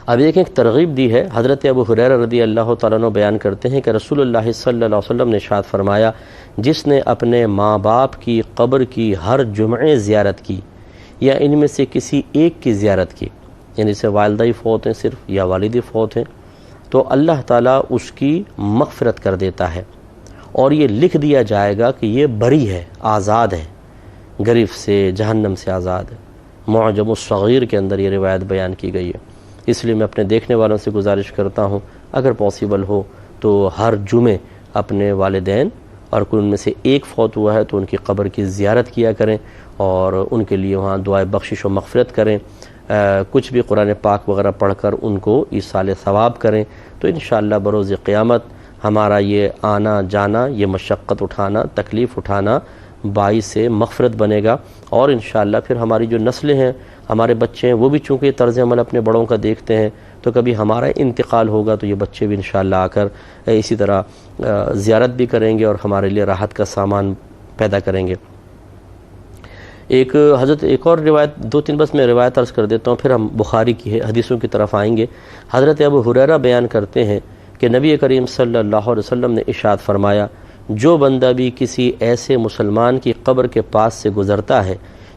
اب ایک ترغیب دی ہے، حضرت ابو ہریرہ رضی اللہ تعالیٰ عنہ بیان کرتے ہیں کہ رسول اللہ صلی اللہ علیہ وسلم نے ارشاد فرمایا، جس نے اپنے ماں باپ کی قبر کی ہر جمعے زیارت کی یا ان میں سے کسی ایک کی زیارت کی، یعنی سے والدہ ہی فوت ہیں صرف یا والدی فوت ہیں، تو اللہ تعالیٰ اس کی مغفرت کر دیتا ہے، اور یہ لکھ دیا جائے گا کہ یہ بری ہے، آزاد ہے، گرفت سے، جہنم سے آزاد ہے۔ معجم الصغیر کے اندر یہ روایت بیان کی گئی ہے۔ اس لیے میں اپنے دیکھنے والوں سے گزارش کرتا ہوں، اگر پاسبل ہو تو ہر جمعے اپنے والدین اور کوئی ان میں سے ایک فوت ہوا ہے تو ان کی قبر کی زیارت کیا کریں اور ان کے لیے وہاں دعائے بخشش و مغفرت کریں، کچھ بھی قرآن پاک وغیرہ پڑھ کر ان کو ایصال ثواب کریں، تو انشاءاللہ بروز قیامت ہمارا یہ آنا جانا، یہ مشقت اٹھانا، تکلیف اٹھانا باعث مغفرت بنے گا، اور انشاءاللہ پھر ہماری جو نسلیں ہیں، ہمارے بچے ہیں، وہ بھی چونکہ طرز عمل اپنے بڑوں کا دیکھتے ہیں، تو کبھی ہمارا انتقال ہوگا تو یہ بچے بھی انشاءاللہ آ کر اسی طرح زیارت بھی کریں گے اور ہمارے لیے راحت کا سامان پیدا کریں گے۔ ایک اور روایت، دو تین بس میں روایت عرض کر دیتا ہوں، پھر ہم بخاری کی حدیثوں کی طرف آئیں گے۔ حضرت ابو ہریرہ بیان کرتے ہیں کہ نبی کریم صلی اللہ علیہ وسلم نے ارشاد فرمایا، جو بندہ بھی کسی ایسے مسلمان کی قبر کے پاس سے گزرتا ہے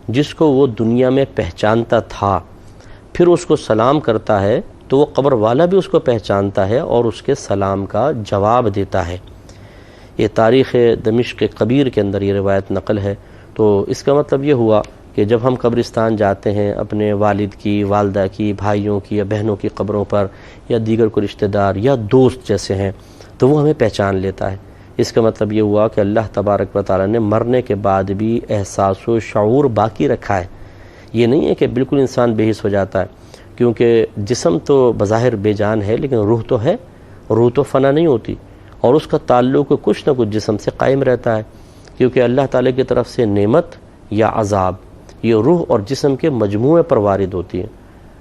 جس کو وہ دنیا میں پہچانتا تھا، پھر اس کو سلام کرتا ہے تو وہ قبر والا بھی اس کو پہچانتا ہے اور اس کے سلام کا جواب دیتا ہے۔ یہ تاریخ دمشق کبیر کے اندر یہ روایت نقل ہے۔ تو اس کا مطلب یہ ہوا کہ جب ہم قبرستان جاتے ہیں اپنے والد کی، والدہ کی، بھائیوں کی یا بہنوں کی قبروں پر، یا دیگر کوئی رشتہ دار یا دوست جیسے ہیں، تو وہ ہمیں پہچان لیتا ہے۔ اس کا مطلب یہ ہوا کہ اللہ تبارک و تعالیٰ نے مرنے کے بعد بھی احساس و شعور باقی رکھا ہے۔ یہ نہیں ہے کہ بالکل انسان بے حس ہو جاتا ہے، کیونکہ جسم تو بظاہر بے جان ہے لیکن روح تو ہے، روح تو فنا نہیں ہوتی، اور اس کا تعلق کچھ نہ کچھ جسم سے قائم رہتا ہے، کیونکہ اللہ تعالیٰ کی طرف سے نعمت یا عذاب یہ روح اور جسم کے مجموعے پر وارد ہوتی ہے۔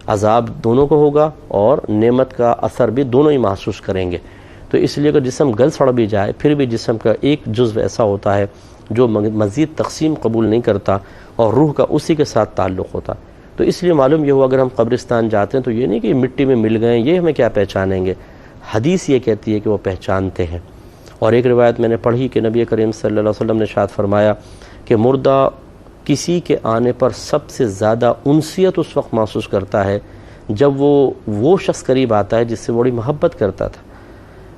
عذاب دونوں کو ہوگا اور نعمت کا اثر بھی دونوں ہی محسوس کریں گے۔ تو اس لیے اگر جسم گل سڑ بھی جائے پھر بھی جسم کا ایک جزو ایسا ہوتا ہے جو مزید تقسیم قبول نہیں کرتا اور روح کا اسی کے ساتھ تعلق ہوتا۔ تو اس لیے معلوم یہ ہوا اگر ہم قبرستان جاتے ہیں تو یہ نہیں کہ مٹی میں مل گئے یہ ہمیں کیا پہچانیں گے، حدیث یہ کہتی ہے کہ وہ پہچانتے ہیں۔ اور ایک روایت میں نے پڑھی کہ نبی کریم صلی اللہ علیہ وسلم نے ارشاد فرمایا کہ مردہ کسی کے آنے پر سب سے زیادہ انسیت اس وقت محسوس کرتا ہے جب وہ شخص قریب آتا ہے جس سے بڑی محبت کرتا تھا۔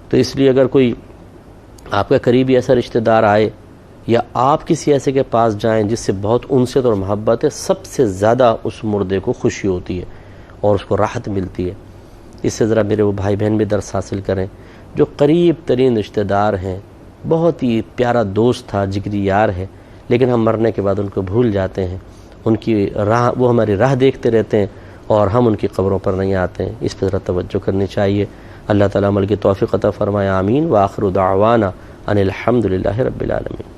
تو اس لیے اگر کوئی آپ کا قریبی ایسا رشتہ دار آئے یا آپ کسی ایسے کے پاس جائیں جس سے بہت انست اور محبت ہے، سب سے زیادہ اس مردے کو خوشی ہوتی ہے اور اس کو راحت ملتی ہے۔ اس سے ذرا میرے وہ بھائی بہن بھی درس حاصل کریں جو قریب ترین رشتہ دار ہیں، بہت ہی پیارا دوست تھا، جگری یار ہے، لیکن ہم مرنے کے بعد ان کو بھول جاتے ہیں، ان کی راہ، وہ ہماری راہ دیکھتے رہتے ہیں اور ہم ان کی قبروں پر نہیں آتے ہیں۔ اس پر ذرا توجہ کرنی چاہیے۔ اللہ تعالیٰ عمل کی توفیق عطا فرمائے، آمین۔ وآخر دعوانا ان الحمد للہ رب العالمین۔